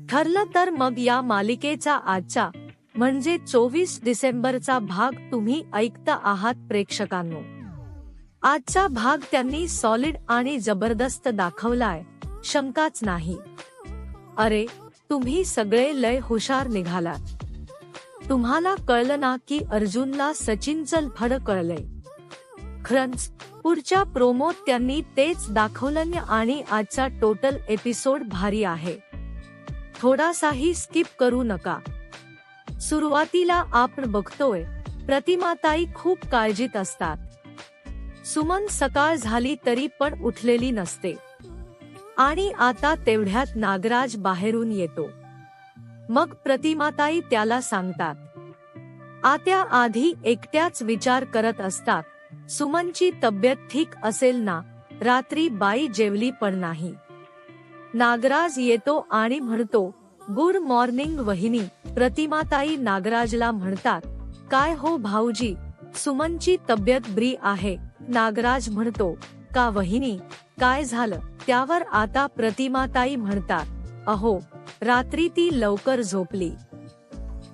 ठरलं तर मग या मालिकेचा आजचा म्हणजे 24 डिसेंबरचा भाग तुम्ही ऐकता आहात प्रेक्षकांनो. आजचा भाग त्यांनी सॉलिड आणि जबरदस्त दाखवलाय, शंकाच नाही. अरे, तुम्ही सगळे लय हुशार निघालात. तुम्हाला कळलं ना की अर्जुनला सचिनचं फड कळलंय. खरंच पुढच्या प्रोमोत त्यांनी तेच दाखवलं आणि आजचा टोटल एपिसोड भारी आहे. थोडासाही स्किप करू नका. सुरुवातीला आपण बघतोय प्रतिमाताई खूप काळजीत असतात. सुमन सकाळ झाली तरी पण उठलेली नसते आणि आता तेवढ्यात नागराज बाहेरून येतो. मग प्रतिमाताई त्याला सांगतात. आत्या आधी एकट्याच विचार करत असतात, सुमनची तब्येत ठीक असेल ना. रात्री बाई जेवली पण नाही. नागराज येतो आणि म्हणतो, गुड मॉर्निंग वहिनी. प्रतिमाताई नागराजला म्हणतात, काय हो भाऊजी, सुमनची तब्येत बरी आहे. नागराज म्हणतो, का वहिनी, काय झालं. त्यावर आता प्रतिमाताई म्हणतात, अहो, रात्री ती लवकर झोपली.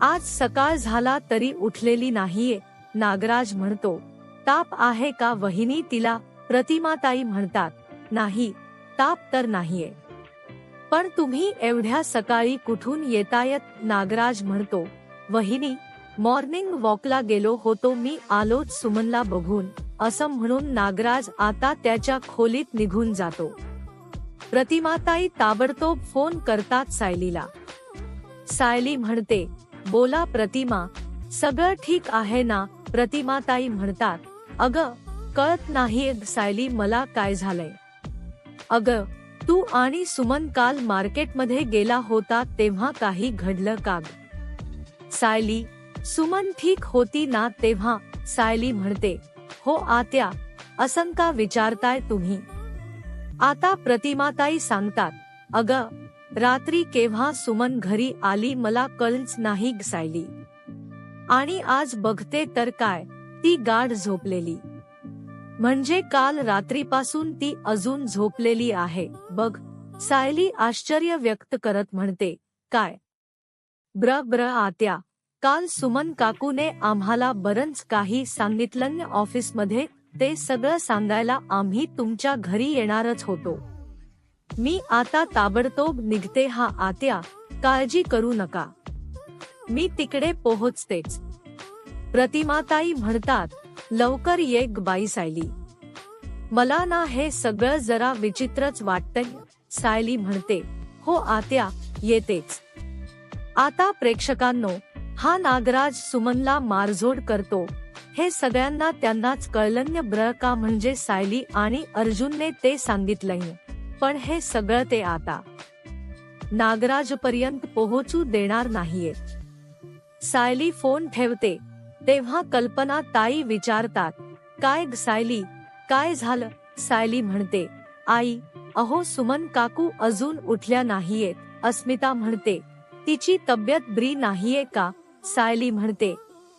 आज सकाळ झाला तरी उठलेली नाहीये. नागराज म्हणतो, ताप आहे का वहिनी तिला. प्रतिमाताई म्हणतात, नाही, ताप तर नाहीये. पण तुम्ही एवढ्या सकाळी कुठून येतायत. नागराज म्हणतो, वहिनी, मॉर्निंग वॉकला गेलो होतो मी, आलोच सुमनला बघून. असं म्हणून नागराज आता त्याच्या खोलीत निघून जातो. प्रतिमाताई ताबडतोब फोन करतात सायलीला. सायली म्हणते, बोला प्रतिमा, सगळं ठीक आहे ना. प्रतिमाताई म्हणतात, अगं, कळत नाहीये सायली मला काय झालंय. अगं, तू आणि सुमन काल मार्केटमध्ये गेला होता तेव्हा काही घडलं का. सायली, सुमन ठीक होती ना तेव्हा. सायली म्हणते, हो आत्या, असं का विचारताय तुम्ही. आता प्रतिमाताई सांगतात, अगं, रात्री केव्हा सुमन घरी आली मला कळलंच नाही सायली. आणि आज बघते तर काय, ती गाढ झोपलेली. म्हणजे काल रात्रीपासून ती अजून झोपलेली आहे बघ. सायली आश्चर्य व्यक्त करत म्हणते, काय. ब्र आत्या, काल सुमन काकूने आम्हाला बरंच काही सांगितलं ऑफिसमध्ये. ते सगळं सांगायला आम्ही तुमच्या घरी येणारच होतो. मी आता ताबडतोब निघते हा आत्या, काळजी करू नका. मी तिकडे पोहोचतेच. प्रतिमाताई म्हणतात, लवकर ये बाई सायली. मला ना हे सगळं जरा विचित्रच वाटतंय. सायली म्हणते, हो आत्या, येतेच. आता प्रेक्षकांनो, हा नागराज सुमनला मारझोड करतो हे सगळ्यांना त्यांनाच कळलं ब्र का. म्हणजे सायली आणि अर्जुनने ते सांगितलंय, पण हे सगळं ते आता नागराजपर्यंत पोहोचू देणार नाहीये. सायली फोन ठेवते तेव्हा कल्पना ताई विचारतात, काय सायली, काय झालं. सायली म्हणते, आई, अहो सुमन काकू अजून उठल्या नाहीयेत. अस्मिता म्हणते, तिची तब्येत बरी नाहीये का. सायली म्हणते,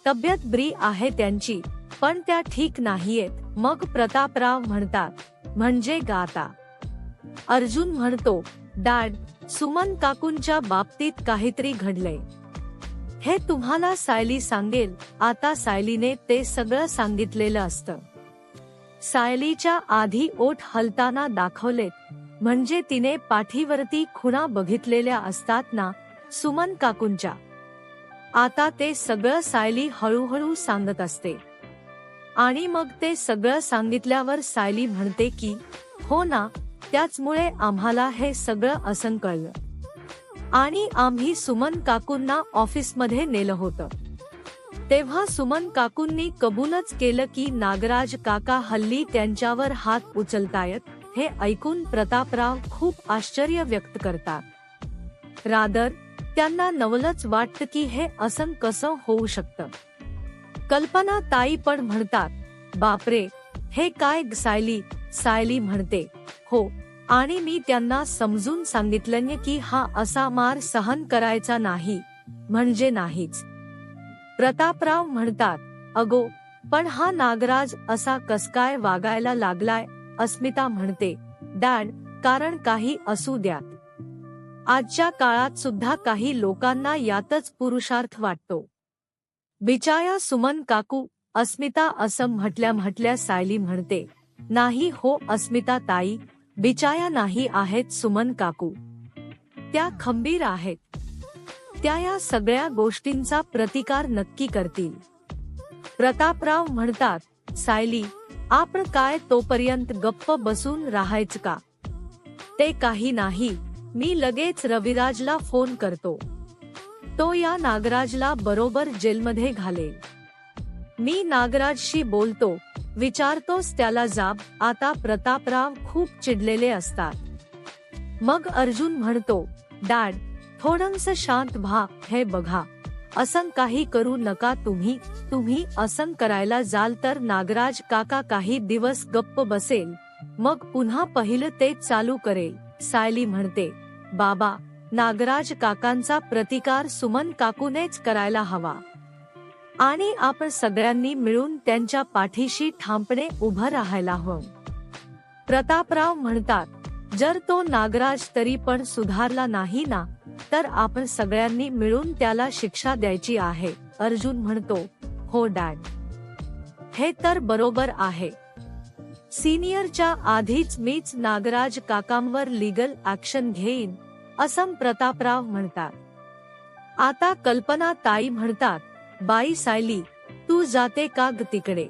तब्येत बरी आहे त्यांची, पण त्या ठीक नाहीयेत. मग प्रतापराव म्हणतात, म्हणजे गाता. अर्जुन म्हणतो, डॅड, सुमन काकूंच्या बाबतीत काहीतरी घडलंय. हे तुम्हाला सायली सांगेल. आता सायलीने ते सगळं सांगितलेलं असतं. सायलीच्या आधी ओठ हलताना दाखवलेत, म्हणजे तिने पाठीवरती खुणा बघितलेल्या असतात ना सुमन काकूंच्या. आता ते सगळं सायली हळूहळू सांगत असते. आणि मग ते सगळं सांगितल्यावर सायली म्हणते की, हो ना, त्याचमुळे आम्हाला हे सगळं असं कळलं. आणि आम्ही सुमन काकूंना ऑफिसमध्ये नेलं होतं. तेव्हा सुमन काकूंनी कबूलच केलं की नागराज काका हल्ली त्यांच्यावर हात उचलतायत. हे ऐकून प्रतापराव खूप आश्चर्य व्यक्त करतात. रादर त्यांना नवलच वाटतं की हे असं कसं होऊ शकतं. कल्पना ताई पण म्हणतात, बापरे, हे काय सायली. सायली म्हणते, हो, आणि मी त्यांना समजून सांगितलं की हा असा मार सहन करायचा नाही, म्हणजे नाहीच. प्रतापराव म्हणतात, अगो, पण हा नागराज असा कसकाय वागायला लागलाय. अस्मिता म्हणते, डॅड, कारण काही असू द्यात. आजच्या काळात सुद्धा काही लोकांना यातच पुरुषार्थ वाटतो. बिचाया सुमन काकू, अस्मिता असं म्हटल्या सायली म्हणते, नाही हो अस्मिता ताई, बिचाया नाही आहेत सुमन काकू. त्या खंबीर आहेत. त्या या सगळ्या गोष्टींचा प्रतिकार नक्की करतील. प्रतापराव म्हणतात, सायली, आपण काय तोपर्यंत गप्प बसून राहायचं का? ते काही नाही, मी लगेच रविराजला फोन करतो. तो या नागराजला बरोबर जेलमध्ये घालेल. मी नागराजशी बोलतो, विचारतोस त्याला जाब. आता प्रतापराव खूप चिडलेले असतात. मग अर्जुन म्हणतो, डॅड, थोडंसं शांत व्हा. हे बघा, असं काही करू नका तुम्ही असं करायला जाल तर नागराज काका काही दिवस गप्प बसेल, मग पुन्हा पहिलं ते चालू करेल. सायली म्हणते, बाबा, नागराज काकांचा प्रतिकार सुमन काकूनेच करायला हवा आणि आपण सगळ्यांनी मिळून त्यांच्या पाठीशी ठामपणे उभं राहायला हवं. प्रतापराव म्हणतात, जर तो नागराज तरी पण सुधारला नाही ना, तर आपण सगळ्यांनी मिळून त्याला शिक्षा द्यायची आहे. अर्जुन म्हणतो, हो डॅड, हे तर बरोबर आहे. सिनियरच्या आधीच मीच नागराज काकांवर लीगल ऍक्शन घेईन, असं प्रतापराव म्हणतात. आता कल्पना ताई म्हणतात, बाई सायली, तू जाते का ग तिकडे?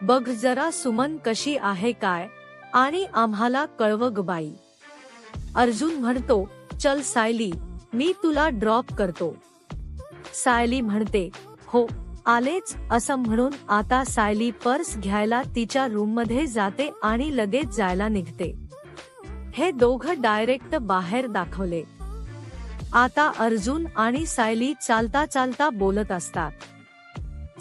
बघ जरा सुमन कशी आहे काय, आणि आम्हाला कळव ग बाई. अर्जुन म्हणतो, चल सायली, मी तुला ड्रॉप करतो. सायली म्हणते, हो आलेच. असं म्हणून आता सायली पर्स घ्यायला तिच्या रूममध्ये जाते आणि लगेच जायला निघते. हे दोघं डायरेक्ट बाहेर दाखवले. आता अर्जुन आणि सायली चालता चालता बोलत असतात.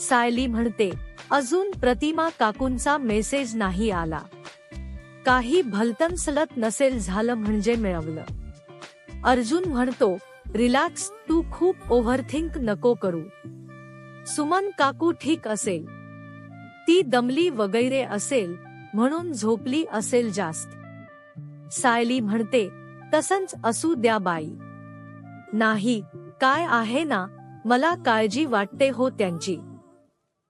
सायली म्हणते, अजून प्रतिमा काकूंचा मेसेज नाही आला. काही भलतनसलत नसेल झालं म्हणजे मिळवलं. अर्जुन म्हणतो, रिलॅक्स, तू खूप ओव्हरथिंक नको करू. सुमन काकू ठीक असेल. ती दमली वगैरे असेल म्हणून झोपली असेल जास्त. सायली म्हणते, तसंच असू द्या बाई. नाही, काय आहे ना, मला काळजी वाटते हो त्यांची.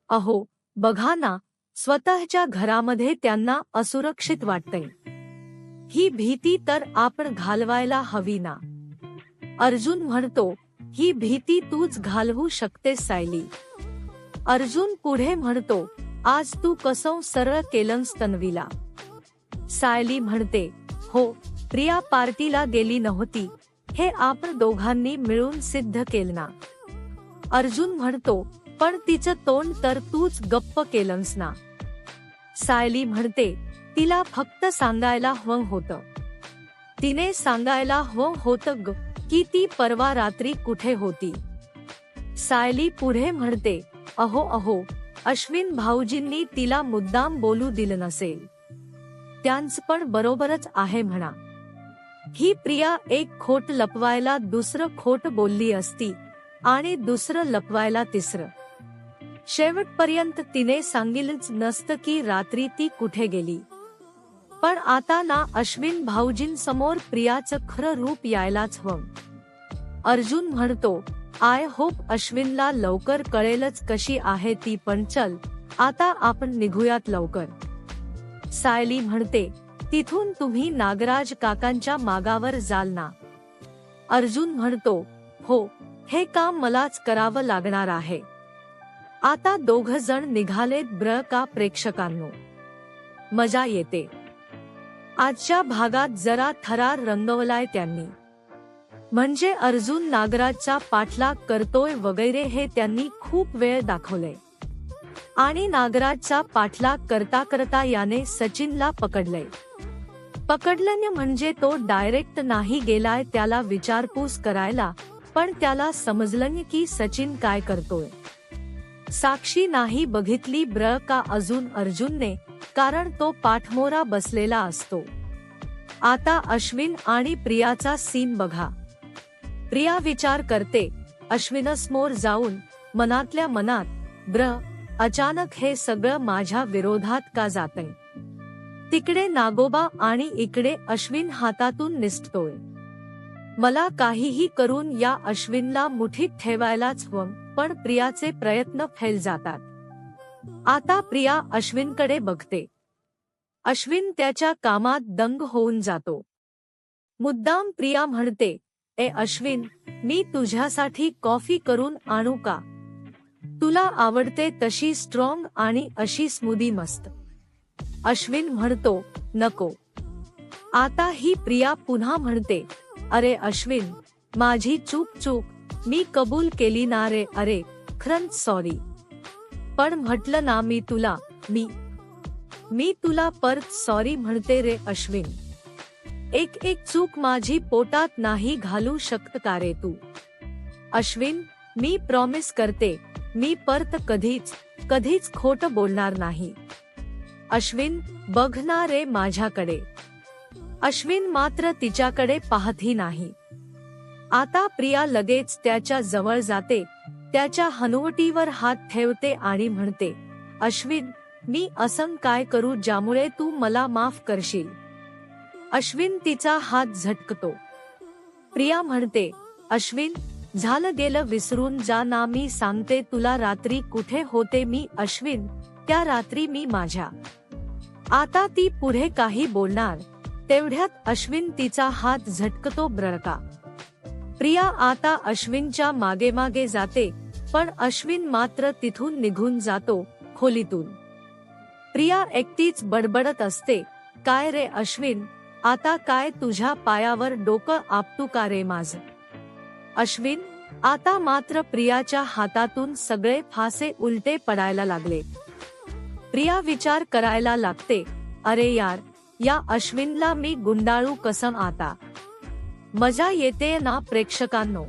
अहो, बघा ना, स्वतःच्या घरामध्ये त्यांना असुरक्षित वाटतंय. ही भीती तर आपण घालवायला हवी ना. अर्जुन म्हणतो, ही भीती तूच घालवू शकतेस सायली. अर्जुन पुढे म्हणतो, आज तू कसं सरळ केलंस तन्वीला? सायली म्हणते, हो, प्रिया पार्टीला गेली नव्हती, हे आपण दोघांनी मिळून सिद्ध केलं ना. अर्जुन म्हणतो, पण तिचं तोंड तर तूच गप्प केलंस ना. सायली म्हणते, तिला फक्त सांगायला हवं होतं. तिने सांगायला हवं होतं ग, की ती परवा रात्री कुठे होती. सायली पुढे म्हणते, अहो, अश्विन भाऊजींनी तिला मुद्दाम बोलू दिलं नसेल. त्यांचं पण बरोबरच आहे म्हणा. ही प्रिया एक खोट लपवायला दुसरं खोट बोलली असती आणि दुसरं लपवायला तिसरं. शेवटपर्यंत तिने सांगितलंच नसतं की रात्री ती कुठे गेली. पण आता ना अश्विन भाऊजींसमोर प्रियाचं खरं रूप यायलाच हवं. अर्जुन म्हणतो, आय होप अश्विनला लवकर कळेलच कशी आहे ती. पण चल, आता आपण निघूयात लवकर. सायली म्हणते, तिथून तुम्ही नागराज काकांच्या मागावर जाल ना. अर्जुन म्हणतो, हो, हे काम मलाच करावं लागणार आहे. आता दोघ जण निघालेत ब्र का प्रेक्षकांनो. मजा येते. आजच्या भागात जरा थरार रंगवलाय त्यांनी. म्हणजे अर्जुन नागराजचा पाठलाग करतोय वगैरे हे त्यांनी खूप वेळ दाखवलंय. आणि नागराजचा पाठलाग करता करता याने सचिनला पकडलंय. पकडलं म्हणजे तो डायरेक्ट नाही गेलाय त्याला विचारपूस करायला, पण त्याला समजलं की सचिन काय करतोय. साक्षी नाही बघितली ब्र का अजून अर्जुनने, कारण तो पाठमोरा बसलेला असतो. आता अश्विन आणि प्रियाचा सीन बघा. प्रिया विचार करते, अश्विनसमोर जाऊन मनातल्या मनात, ब्र, अचानक हे सगळं माझ्या विरोधात का जातंय. तिकडे नागोबा आणि इकडे अश्विन हातातून निसटतोय. मला काहीही करून या अश्विनला मुठीत ठेवायलाच हवं, पण प्रियाचे प्रयत्न फेल जातात। आता प्रिया अश्विनकडे बघते। अश्विन त्याच्या कामात दंग होऊन जातो। मुद्दाम प्रिया म्हणते, ए अश्विन, मी तुझ्यासाठी कॉफी करून आणू का? तुला आवडते तशी स्ट्रॉंग आणि अशी स्मूदी मस्त। अश्विन म्हणतो, नको। आता ही प्रिया पुन्हा म्हणते, अरे अश्विन, माझी चूक, मी कबूल केली ना रे, अरे खरंच सॉरी। पण म्हटलं ना मी तुला, मी तुला परत सॉरी म्हणते रे अश्विन। एक चूक माझी पोटात नाही घालू शकत का रे तू? अश्विन, मी प्रॉमिस करते, मी परत कधीच खोटं बोलणार नाही। अश्विन, बघ ना रे माझ्याकडे। अश्विन मात्र तिच्याकडे पाहतही नाही। आता प्रिया लगेच त्याच्या जवळ जाते, त्याच्या हनुवटीवर हात ठेवते आणि म्हणते, अश्विन, मी असं काय करू ज्यामुळे तू मला माफ करशील? अश्विन तिचा हात झटकतो। प्रिया म्हणते, अश्विन, झालं गेलं विसरून जा ना, मी सांगते तुला रात्री कुठे होते मी अश्विन, त्या रात्री मी माझ्या। आता ती पुढे काही बोलणार तेवढ्यात अश्विन तिचा हात झटकतो ब्रका। प्रिया आता अश्विनच्या मागे जाते, पण अश्विन मात्र तिथून निघून जातो खोलीतून। प्रिया एकटीच बडबडत असते, काय रे अश्विन, आता काय तुझ्या पायावर डोकं आपटू का रे माझं? अश्विन, आता मात्र प्रियाच्या हातातून सगळे फासे उलटे पडायला लागले। प्रिया विचार करायला लागते, अरे यार, या अश्विनला मी गुंडाळू कसं आता? मजा येते ना प्रेक्षकांनो?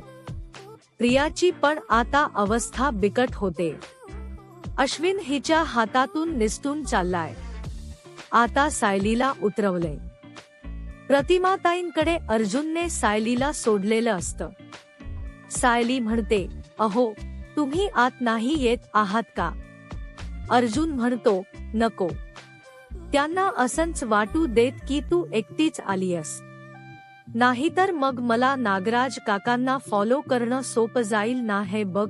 प्रियाची पण आता अवस्था बिकट होते। अश्विन हिच्या हातातून निसटून चाललाय। आता सायलीला उतरवलंय। प्रतिमाताईंकडे अर्जुनने सायलीला सोडलेलं असतं। सायली म्हणते, अहो, तुम्ही आत नाही येत आहात का? अर्जुन म्हणतो, नको, त्यांना असंच वाटू देत की तू एकटीच आलीयस, नाहीतर मग मला नागराज काकांना फॉलो करणं सोपं जाईल ना। हे बघ,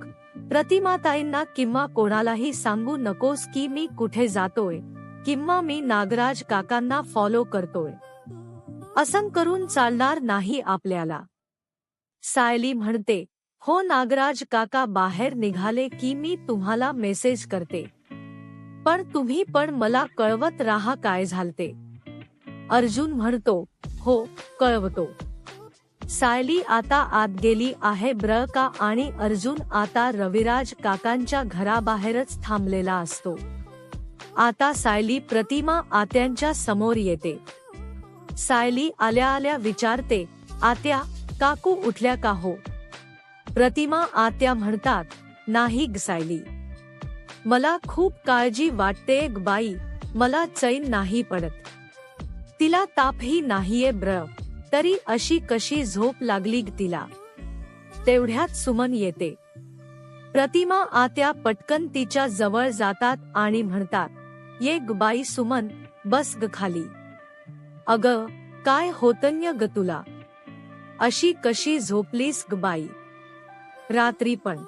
प्रतिमाताईंना किंवा कोणालाही सांगू नकोस की मी कुठे जातोय किंवा मी नागराज काकांना फॉलो करतोय। असं करून चालणार नाही आपल्याला। सायली म्हणते, हो नागराज काका बाहेर निघाले की मी तुम्हाला मेसेज करते, पण तुम्ही पण मला कळवत राहा काय झालते। अर्जुन म्हणतो, हो कळवतो। सायली आता आत गेली आहे ब्र का, आणि अर्जुन आता रविराज काकांच्या घराबाहेरच थांबलेला असतो। आता सायली प्रतिमा आत्यांच्या समोर येते। सायली आल्या विचारते, आत्या, काकू उठल्या का हो? प्रतिमा आत्या म्हणतात, नाही ग सायली, मला खूप काळजी वाटते ग बाई, मला चैन नाही पडत, तिला तापही नाहीये ब्र, तरी अशी कशी झोप लागली ग तिला? तेवढ्यात सुमन येते। प्रतिमा आत्या पटकन तिच्या जवळ जातात आणि म्हणतात, ये ग बाई सुमन, बस ग खाली। अगं, काय होतंय ग तुला? अशी कशी झोपलीस ग बाई? रात्री पण?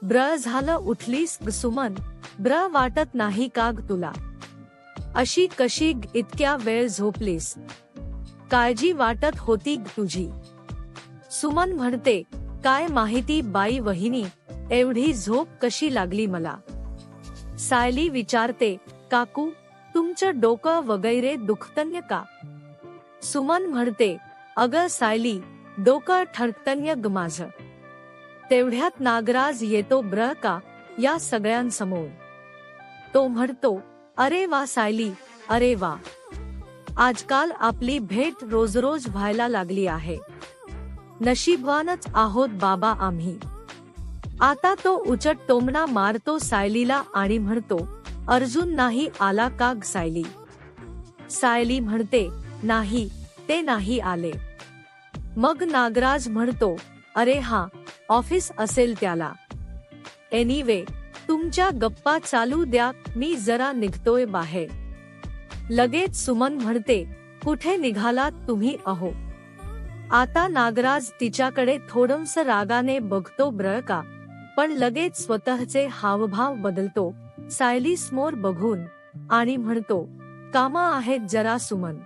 ब्र झालं उठलीस ग सुमन, ब्र वाटत नाही का ग तुला? अशी कशी इतक्या वेळ झोपलीस? काळजी वाटत होती ग तुझी? सुमन म्हणते, काय माहिती बाई वहिनी, एवढी झोप कशी लागली मला? सायली विचारते, काकू, तुमचं डोकं वगैरे दुखतंय का? सुमन म्हणते, अगं सायली, डोकं ठणकतंय ग माझं। तेवढ्यात नागराज येतो ब्र का या सगळ्यांसमोर। तो म्हणतो, अरे वा सायली, अरे वा, आजकाल आपली भेट रोज व्हायला लागली आहे, नशीबवानच आहोत बाबा आम्ही। आता तो उचट टोमणा मारतो सायलीला आणि म्हणतो, अर्जुन नाही आला का ग सायली? सायली म्हणते, नाही, ते नाही आले। मग नागराज म्हणतो, अरे हा, ऑफिस असेल त्याला। एनिवे, तुमच्या गप्पा चालू द्या, मी जरा निघतोय बाहेर। लगेच सुमन म्हणते, कुठे निघालात तुम्ही अहो? आता नागराज तिच्याकडे थोडंस रागाने बघतो बरं का, पण लगेच स्वतःचे हावभाव बदलतो सायली समोर बघून आणि म्हणतो, कामा आहेत जरा सुमन.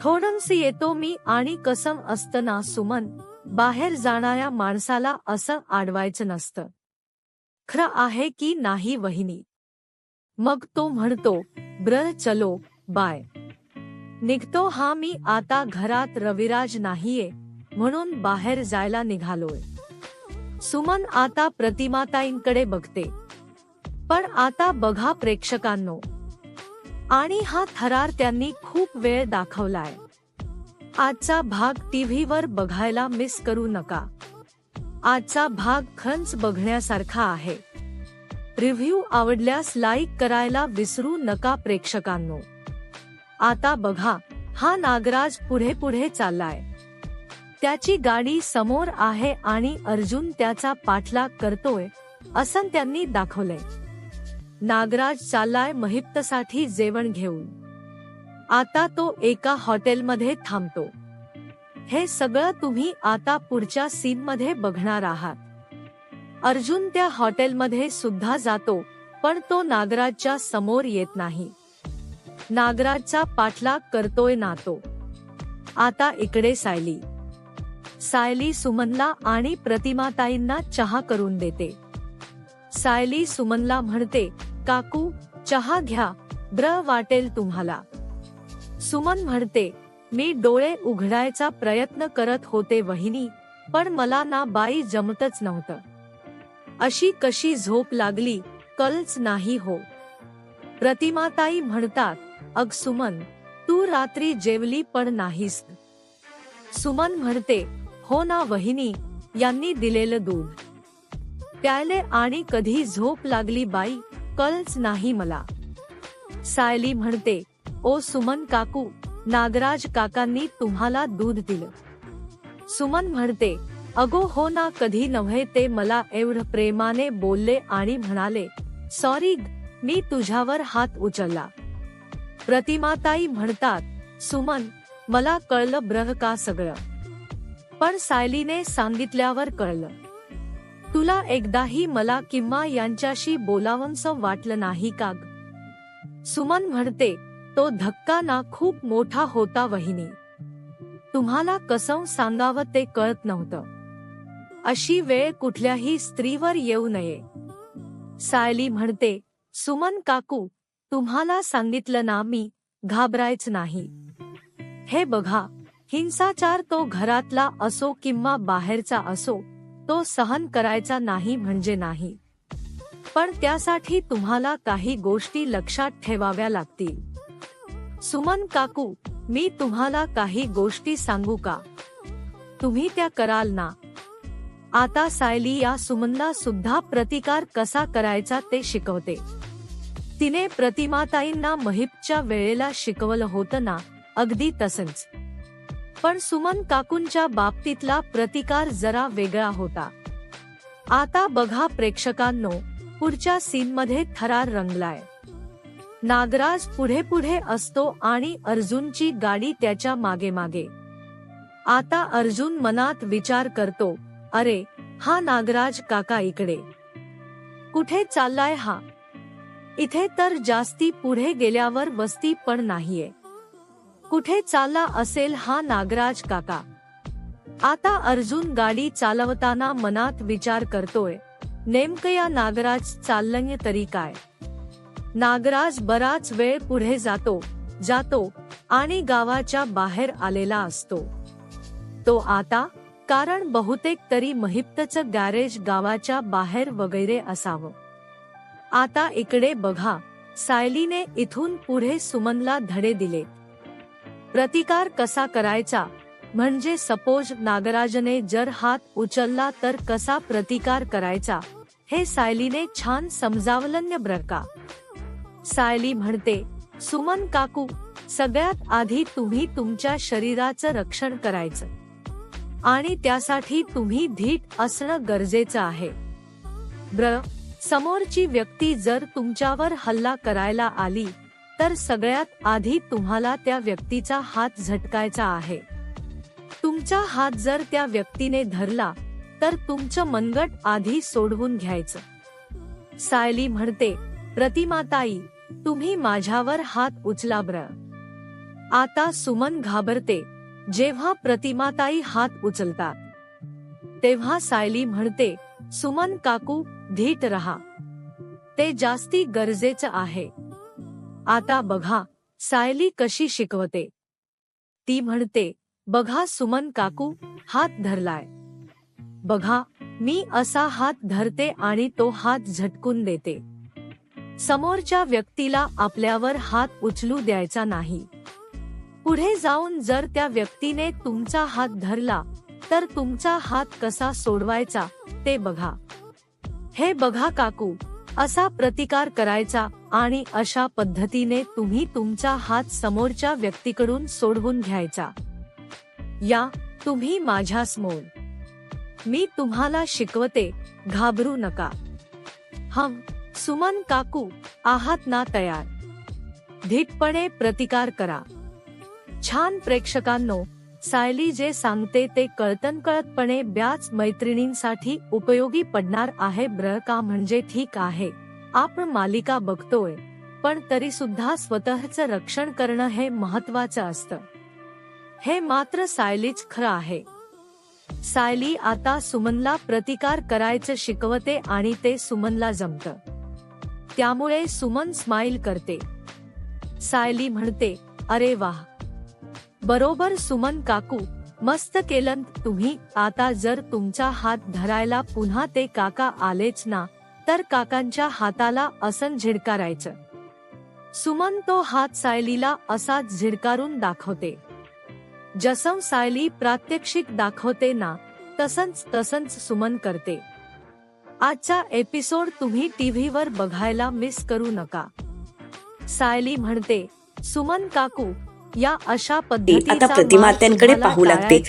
थोडंस येतो मी. आणि कसं असतं ना सुमन, बाहेर जाणाऱ्या माणसाला असं आडवायचं नसतं. खरं आहे की नाही वहिनी. मग तो म्हणतो, ब्र चलो बाय. निघतो हा मी आता. घरात रविराज नाहीये म्हणून बाहेर जायला निघालोय. सुमन आता प्रतिमाताईंकडे बघते. पण आता बघा प्रेक्षकांनो, आणि हा थरार त्यांनी खूप वेळ दाखवलाय. आजचा भाग टीव्हीवर बघायला मिस करू नका. आजचा भाग खरंच बघण्यासारखा आहे. रिव्ह्यू आवडल्यास लाईक करायला विसरू नका प्रेक्षकांनो. आता बघा, हा नागराज पुढे पुढे चाललाय. त्याची गाडी समोर आहे आणि अर्जुन त्याचा पाठलाग करतोय असं त्यांनी दाखवलंय. नागराज चाललाय महिप्तसाठी जेवण घेऊन. आता तो एका हॉटेलमध्ये थांबतो. हे सगळं तुम्ही आता पुढच्या सीन मध्ये बघणार आहात. अर्जुन त्या हॉटेलमध्ये सुद्धा जातो, पण तो नागराजच्या समोर येत नाही. नागराजचा पाठलाग करतोय ना तो. आता इकडे सायली सुमनला आणि प्रतिमाताईंना चहा करून देते. सायली सुमनला म्हणते, काकू चहा घ्या, ब्र वाटेल तुम्हाला. सुमन म्हणते, मी डोळे उघडायचा प्रयत्न करत होते वहिनी, पण मला ना बाई जमतच नव्हतं. अशी कशी झोप लागली कळच नाही हो. प्रतिमाताई म्हणतात, अग सुमन, तू रात्री जेवली पण नाहीस. सुमन म्हणते, हो ना वहिनी, यांनी दिलेलं दूध प्यायले आणि कधी झोप लागली बाई कळच नाही मला. सायली म्हणते, ओ सुमन काकू, नागराज काकांनी तुम्हाला दूध दिलं. सुमन म्हणते, अगो हो ना, कधी नव्हे. ते मला एवढं प्रेमाने बोलले आणि म्हणाले, सॉरी मी तुझ्यावर हात उचलला. प्रतिमाताई म्हणतात, सुमन, मला कळलं ब्रह का सगळं, पण सायलीने सांगितल्यावर कळलं. तुला एकदाही मला किंवा यांच्याशी बोलावंसं वाटलं नाही का? सुमन म्हणते, तो धक्का ना खूप मोठा होता वहिनी. तुम्हाला कसं सांगावं ते कळत नव्हतं. अशी वेळ कुठल्याही स्त्रीवर येऊ नये. सायली म्हणते, सुमन काकू, तुम्हाला सांगितलं ना मी, घाबरायचं नाही. हे बघा, हिंसाचार तो घरातला असो किंवा बाहेरचा असो, तो सहन करायचा नाही म्हणजे नाही. पण त्यासाठी तुम्हाला काही गोष्टी लक्षात ठेवाव्या लागतील. सुमन काकू, मी तुम्हाला काही गोष्टी सांगू का? तुम्ही त्या कराल ना? आता सायली या सुमनला सुद्धा प्रतिकार कसा करायचा ते शिकवते. तिने प्रतिमाताईंना महिपच्या वेळेला शिकवलं होतं ना, अगदी तसंच. पण सुमन काकूंच्या बाबतीतला प्रतिकार जरा वेगळा होता. आता बघा प्रेक्षकांनो, पुढच्या सीनमध्ये थरार रंगलाय. नागराज पुढे पुढे असतो आणि अर्जुनची गाडी त्याच्या मागे मागे. आता अर्जुन मनात विचार करतो, अरे हा नागराज काका इकडे कुठे चाललाय हा? इथे तर जास्ती पुढे गेल्यावर वस्ती पण नाहीये. कुठे चालला असेल हा नागराज काका? आता अर्जुन गाडी चालवताना मनात विचार करतोय, नेमकं या नागराज चाललंय तरी काय? नागराज बराच वेळ पुढे जातो आणि गावाच्या बाहेर आलेला असतो. तो आता, कारण बहुतेक तरी महिप्तचं गॅरेज गावाच्या बाहेर वगैरे असावं. आता इकडे बघा, सायलीने इथून पुढे सुमनला धडे दिले. प्रतिकार कसा करायचा, म्हणजे सपोज नागराजने जर हात उचलला तर कसा प्रतिकार करायचा, हे सायलीने छान समजावलं बरं का. सायली म्हणते, सुमन काकू, सगळ्यात आधी तुम्ही तुमच्या शरीराचं रक्षण करायचं आणि त्यासाठी तुम्ही धीट असणं गरजेचं आहे. समोरची व्यक्ती जर तुमच्यावर हल्ला करायला आली तर सगळ्यात आधी तुम्हाला त्या व्यक्तीचा हात झटकायचा आहे. तुमचा हात जर त्या व्यक्तीने धरला तर तुमचं मनगट आधी सोडवून घ्यायचं. सायली म्हणते, प्रतिमाताई, तुम्ही माझ्यावर हात उचला बरं. आता सुमन घाबरते. जेव्हा प्रतिमाताई हात उचलतात तेव्हा सायली म्हणते, सुमन काकू, धीट रहा. ते जास्ती गरजेचं आहे. आता बघा सायली कशी शिकवते. ती म्हणते, बघा सुमन काकू, हात धरलाय. बघा, मी असा हात धरते आणि तो हात झटकून देते. समोरच्या व्यक्तीला आपल्यावर हात उचलू द्यायचा नाही. पुढे जाऊन जर त्या व्यक्तीने तुमचा हात धरला तर तुमचा हात कसा सोडवायचा ते बघा. हे बघा काकू, असा प्रतिकार करायचा आणि अशा पद्धतीने तुम्ही तुमचा हात समोरच्या व्यक्तीकडून सोडवून घ्यायचा. या तुम्ही माझ्यासमोर. मी तुम्हाला शिकवते, घाबरू नका. सुमन काकू, आहात ना तयार? धीटपणे प्रतिकार करा. छान प्रेक्षकांनो, सायली जे सांगते ते कळतनकळतपणे ब्याच मैत्रिणींसाठी उपयोगी पडणार आहे बरं का. म्हणजे ठीक आहे, आपण मालिका बघतोय, पण तरी सुद्धा स्वतःचं रक्षण करणं हे महत्वाचं असतं. हे मात्र सायलीच खरं आहे. सायली आता सुमनला प्रतिकार करायचं शिकवते आणि ते सुमनला जमतं. त्यामुळे सुमन स्माइल करते. सायली म्हणते, अरे वाह, बरोबर सुमन काकू, मस्त केलं तुम्ही. आता जर तुमचा हात धरायला पुन्हा ते काका आलेच ना, तर काकांच्या हाताला असं झिडकारायचं. सुमन तो हात सायलीला असाच झिडकारून दाखवते. जसं सायली प्रात्यक्षिक दाखवते ना, तसंच सुमन करते. आजचा एपिसोड तुम्ही टीव्हीवर बघायला मिस करू नका. सायली म्हणते, सुमन काकू, या अशा पद्धतीचा आता प्रतिमात्यांकडे पाहू लागते.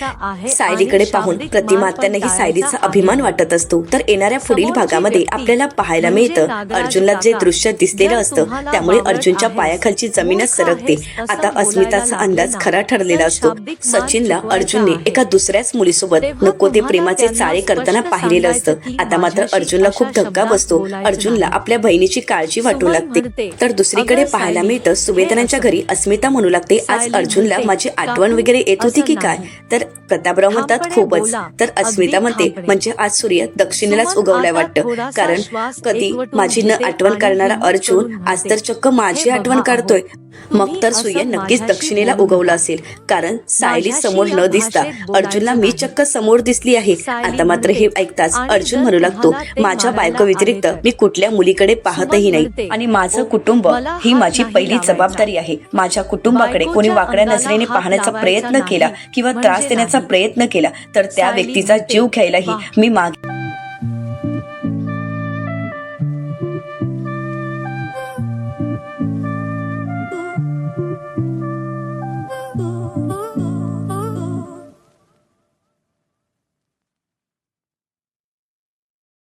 सायलीकडे पाहून प्रतिमात्यांनाही सायलीचा अभिमान वाटत असतो. तर येणाऱ्या पुढील भागामध्ये आपल्याला पाहायला मिळतं, अर्जुनला जे दृश्य दिसलेलं असतं त्यामुळे अर्जुनच्या पायाखालची जमीनच सरकते. आता अस्मिताचा अंदाज खरा ठरलेला असतो. सचिनला अर्जुनने एका दुसऱ्याच मुलीसोबत नको ते प्रेमाचे चाळे करताना पाहिलेलं असतं. आता मात्र अर्जुनला खूप धक्का बसतो. अर्जुनला आपल्या बहिणीची काळजी वाटू लागते. तर दुसरीकडे पाहायला मिळतं, सुवेदनाच्या घरी अस्मिता म्हणू लागते, आज अर्जुनला माझी आठवण वगैरे येत होती की काय. तर प्रतापराव म्हणतात, खूपच. तर अस्मिता म्हणते, म्हणजे आज सूर्य दक्षिणेलाच उगवलाय वाटतं, कारण कधी माझी न आठवण करणारा अर्जुन आज तर चक्क माझी आठवण काढतोय. मग तर सूर्य नक्कीच दक्षिणेला उगवला असेल, कारण सायली समोर न दिसता अर्जुनला मी चक्क समोर दिसली आहे. आता मात्र हे ऐकताच अर्जुन म्हणू लागतो, माझ्या बायको व्यतिरिक्त मी कुठल्या मुलीकडे पाहतही नाही आणि माझं कुटुंब ही माझी पहिली जबाबदारी आहे. माझ्या कुटुंबाकडे कोणी वाकड्या नजरेने पाहण्याचा प्रयत्न केला किंवा त्रास देण्याचा प्रयत्न केला तर त्या व्यक्तीचा जीव घ्यायलाही मी मागे